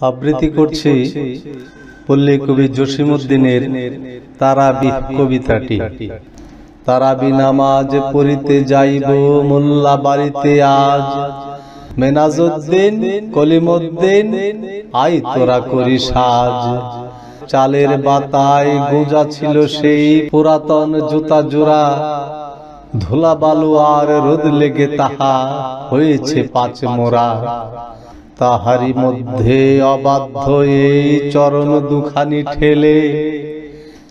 আবৃত্তি করছি পল্লী কবি জসিমউদ্দিনের তারাবি কবিতাটি। তারাবি নামাজ পড়িতে যাইব মোল্লা বাড়িতে আজ, মেনাজউদ্দিন কলিমউদ্দিন আই তোরা করি সাজ। চালের বাতায় গোজা ছিল সেই পুরাতন জুতা জোড়া, ধুলা বালু আর রোদ লেগে তাহা হয়েছে পাঁচ মোড়া। তাহারি মধ্যে অবাধ্য এই চরণ দুখানি ঠেলে,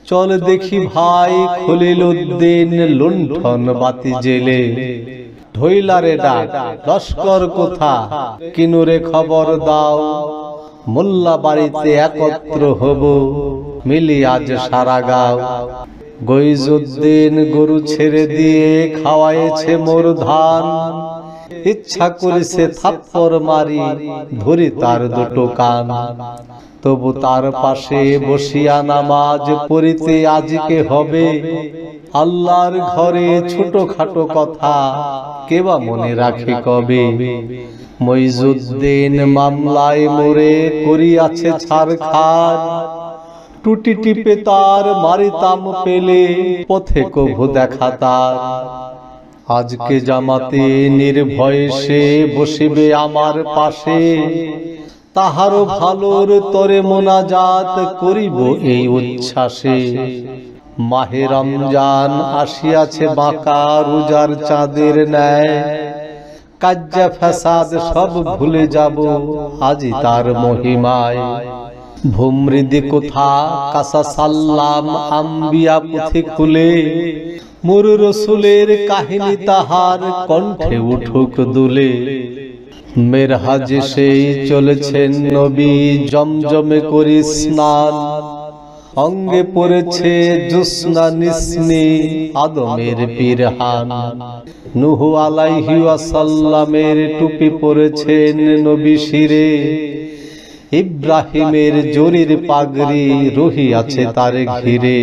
চল দেখি ভাই খলিলউদ্দিন লুণ্ঠন বাতি জেলে। ঢইলারে ডাক লস্কর কোথা, কিনুরে খবর দাও, মোল্লা বাড়িতে একত্র হব মিলি আজ সারা গাও। গইজউদ্দিন গরু ছেড়ে দিয়ে খাওয়াইছে মোর ধান, ইচ্ছা করেছে থাপ্পর মারি ধরি তার দুটো কান। তবু তার পাশে বসিয়া নামাজ পড়িতে আজকে হবে, আল্লাহর ঘরে ছোটখাটো কথা কেবা মনে রাখে কবে। মইজউদ্দিন মামলায় মোরে করিয়াছে ছারখার, টুটি টিপে তার মারিতাম পেলে পথে কভু দেখা তার। আজকে জামাতে নির্ভয়ে সে বসিবে আমার পাশে, তাহারও ভালোর তরে মোনাজাত করিব এই উচ্ছ্বাসে। মাহে রমজান আসিয়াছে বাঁকা রোজার চাঁদের ন্যায়, কাজ্জা ফাসাদ সব ভুলে যাব আজি তার মহিমায়। ভূমৃদি কোথা কাসা সাল্লাম আম্বিয়া পুঁথি খুলে, মোর রসুলের কাহিনী তাহার কণ্ঠে উঠুক দুলে। মেরহাজে সেই চলেছেন নবী জমজমে করি স্নান, অঙ্গে পড়েছে জোসনা নিসনি আদমের পিরহান। নূহ আলাইহি ওয়াসাল্লামের টুপি পরেছেন নবী শিরে, ইব্রাহিমের জরির পাগড়ি রুহি আছে তার ঘিরে।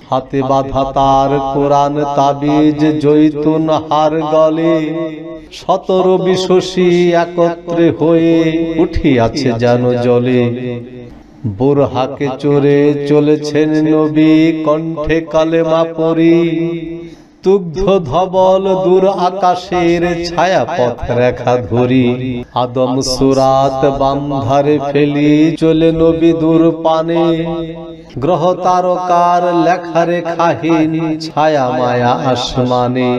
হাতে বাঁধা তার কোরআন তাবিজ জৈতুন হার গলে, 17 বিশসী একত্রে হয়ে উঠিয়াছে যেন জলে। বুরহাকে চড়ে চলেছেন নবী কণ্ঠে কালেমা পড়ি, তুগ্ধ ধবল দূর আকাশের ছায়া পথ রেখা ধরি। আদম সুরাত বাম ধারে ফেলি চলে নবী দূর পানে, গ্রহ তারকার লেখা রেখাহীন ছায়া মায়া আসমানে।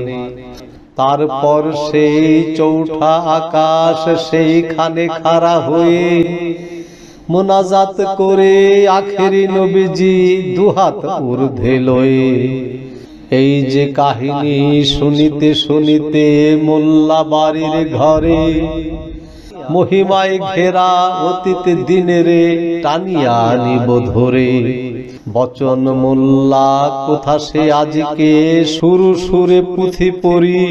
তারপর সেই চৌঠা আকাশ সেইখানে খাড়া হয়ে, মোনাজাত করে আখেরি নবীজি দুহাত ঊর্ধ্বে লয়ে। এই যে কাহিনী শুনিতে শুনিতে মোল্লা বাড়ির ঘরে, মহিমায় ঘেরা অতীত দিনেরে টানিয়া আনিব ধরে। বচন মোল্লা কোথা সে আজকে সুর সুরে পুঁথি পড়ি,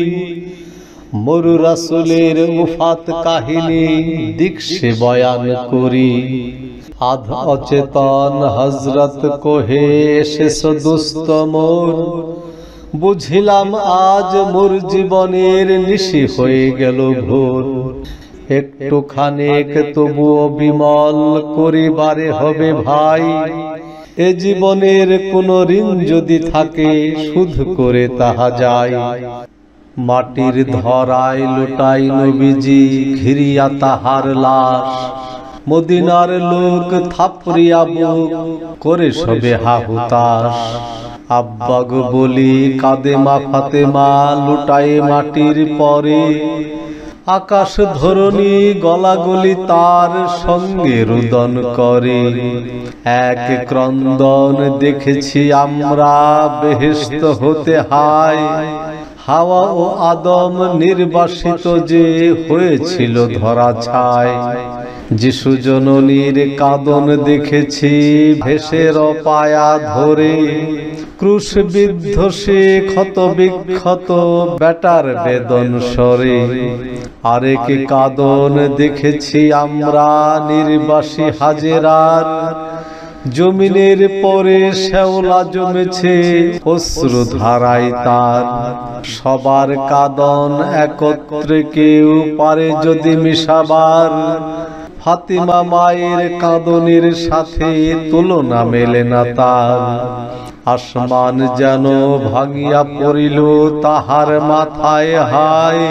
মোর রাসূলের উফাত কাহিনী দিকশে বয়ান করি। আধ অচেতন হযরত কোহে এসেছ দুস্থ মোর, বুঝিলাম আজ মোর জীবনের নিশি হয়ে গেল ভোর। একটু খানেক তবুও বিমল করিবারে হবে ভাই, এ জীবনের কোন ঋণ যদি থাকে সুদ করে তাহা যায়। মাটির ধরায় লুটাই নবীজি ঘিরিয়া তাহার লাশ, মদিনার লোক থাপড়িয়া বুক করে সবে হাহুতাশ। আব্বা গো বলি কাঁদে মা ফাতেমা লুটায়ে মাটির পরে, আকাশ ধরণী গলাগলি তার সঙ্গে রুদন করে। এক ক্রন্দন দেখেছি আমরা বেহেশত হতে হায়, হাওয়া ও আদম নির্বাসিত যে হয়েছিল ধরা ছায়। যিশু জননীর কাঁদন দেখেছি ভেসের পায়া ধরে, ক্রুশবিদ্ধ সে ক্ষত বিক্ষত বেটার বেদন স্বরে। আরেক কাঁদন দেখেছি আমরা নির্বাসী হাজেরার, জমিনের পরে শ্যাওলা জমেছে অশ্রু ধারায় তার। সবার কাঁদন একত্রে কেউ পারে যদি মিশাবার, ফাতিমা মায়ের কাঁদনের সাথে তুলনা মেলে না তার। আসমান যেন ভাঙিয়া পড়িল তাহার মাথায় হায়,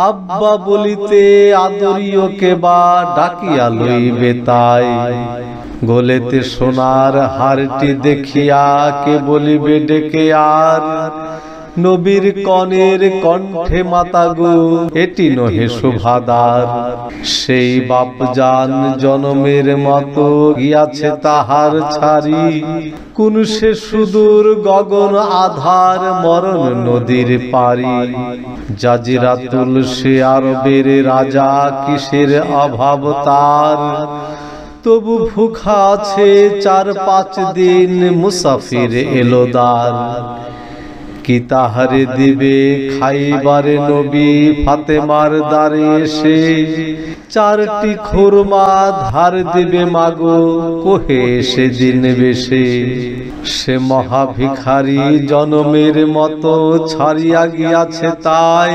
আব্বা বলিতে আদরিও কেবা ডাকিয়া লইবে তাই। গলেতে সোনার হারটি দেখিয়া কে বলিবে ডেকে আর, নবীর কনের কণ্ঠে মাতাগো এটি নহে শোভাদার। সেই বাপজান জনমের মতো গিয়াছে তাহার ছাড়ি, কোন সে সুদূর গগন আধার মরণ নদীর পারি। জাজিরাতুল সে আরবের রাজা, কিসের অভাব তার, তবু ভুখা আছে 4-5 দিন মুসাফির এলোদার। কি তাহারে দিবে খাইবারে নবী ফাতেমার দ্বারে এসে, 4টি খুরমা ধার দিবে মাগো কোহে সেদিন বেশে। সে মহাভিখারী জনমের মতো ছাড়িয়া গিয়াছে তাই,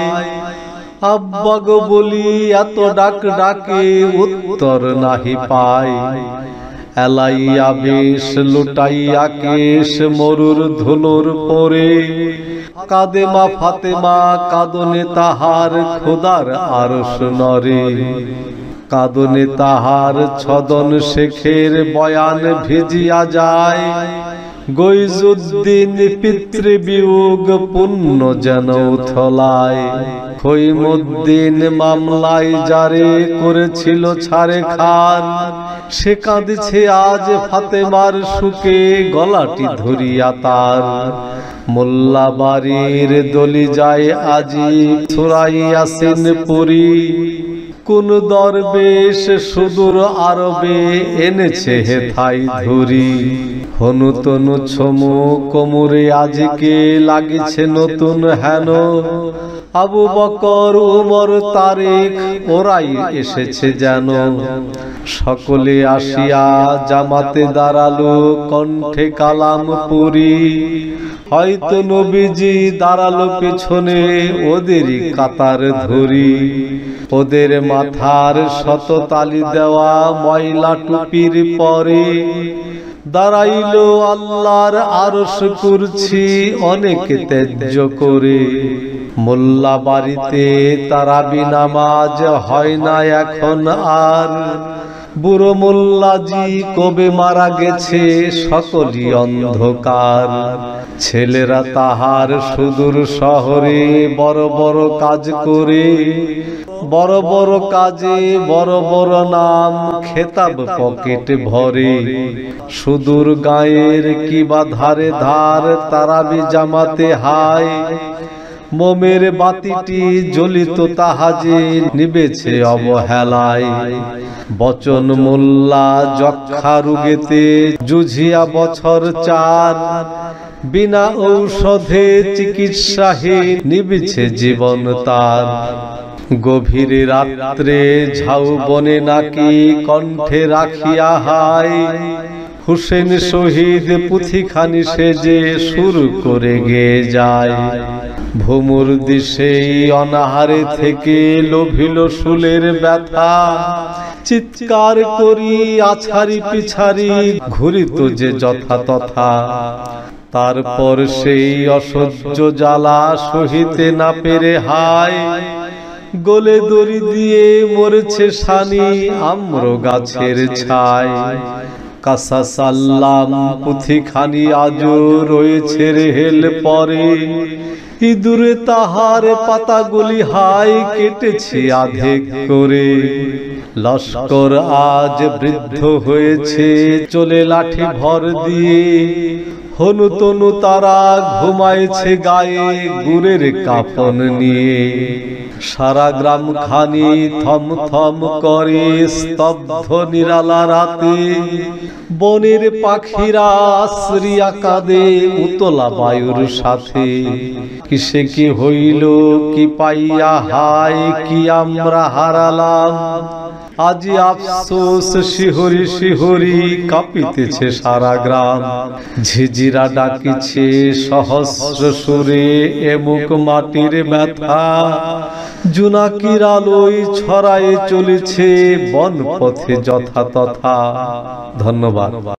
আব্বা গো বলি এত ডাক ডাকে উত্তর নাহি পায়। এলাইয়া বেশ লুটাইয়া কেশ মরুর ধুলোর পরে, কাঁদে মা ফাতেমা কাঁদনে তাহার খোদার আরশ নরে। কাঁদনে তাহার ছদন শেখের বয়ান ভিজিয়া যায়, গৈজুদ্দিন পিতৃবিয়োগ পুণ্য যেন উথলায়। খৈমুদ্দিন মামলায় যারে করেছিল ছাড়ে খার, সে কাঁদিছে আজ ফাতেমার সুখে গলাটি ধরিয়া তার। মোল্লা বাড়ির দলি যায় আজি ছুরাইয়াছেন পুরী, কোন দরবেশ সুদূর আরবে এনেছে হেথাই ধরি। হনু তনু ছমু কোমরে আজকে লাগিছে নতুন হেন, আবু বকর উমর তারেক ওরাই এসেছে যেন। সকলে আসিয়া জামাতে দাঁড়ালো কণ্ঠে কালাম পুরি, হয়তো নবীজি দাঁড়ালো পেছনে ওদেরই কাতার ধরি। ওদের মাথার শত তালি দেওয়া ময়লা টুপির পরে, দাঁড়াইল আল্লাহর আরশ কুরসি অনেক ত্যায্য করে। মোল্লা বাড়িতে তারাবি নামাজ হয় না এখন আর, বুড়ো মোল্লাজি কবে মারা গেছে সকলই অন্ধকার। ছেলেরা তাহার সুদূর শহরে বড় বড় কাজ করে, বড় বড় কাজে বড় বড় নাম খেতাব পকেট ভরে। সুদূর গায়ের কিবা ধারে ধার তারাবি জামাতে হায়, মোমের বাতিটি জ্বলিত তাহাজে নিবেছে অবহেলায়। বচন মোল্লা যক্ষা রোগেতে জুঝিয়া বছর 4, বিনা ঔষধে চিকিৎসাহীন নিবিছে জীবন তার। গভীর রাত্রে ঝাউ বনে নাকি কণ্ঠে রাখিয়া হায়, হুসেন শহীদ পুথিখানি সেজে শুরু করে গেয়ে যায়। ভুমুর দিশেই অনাহারে থেকে লোভিল শুলের ব্যথা, চিৎকার করি আছাড়ি পিছাড়ি ঘুরিত যে যথা তথা। তারপর সেই অসহ্য জ্বালা সহিতে না পেরে হায়, গলে দড়ি দিয়ে মরেছে সানি আম্র গাছের ছায়। কাসা সাল্লাম পুথিখানি আজও রয়েছে রেহেল পরে, ইঁদুরে তাহার পাতাগুলি হাই কেটেছে আধেক করে। লস্কর আজ বৃদ্ধ হয়েছে চলে লাঠি ভর দিয়ে, হনু তনু তারা ঘুমাইছে গায়ে গুরের কাফন নিয়ে। সারা গ্রাম খানি থম থম করে স্তব্ধ নিরালা রাতে, বনের পাখিরা আশ্রিয়া কাঁদে উতলা বায়ুর সাথে। কিসে কি হইল কি পাইয়া হায় কি আমরা হারালাম, আজি আফসোস শিহরি শিহরি কাঁপিতেছে সারা গ্রাম। ঝিঝিরা ডাকিছে সহস্র সুরে এমুক মাটির ব্যথা, জোনাকির আলোয় ছড়ায়ে চলেছে বন পথে যথা তথা। ধন্যবাদ।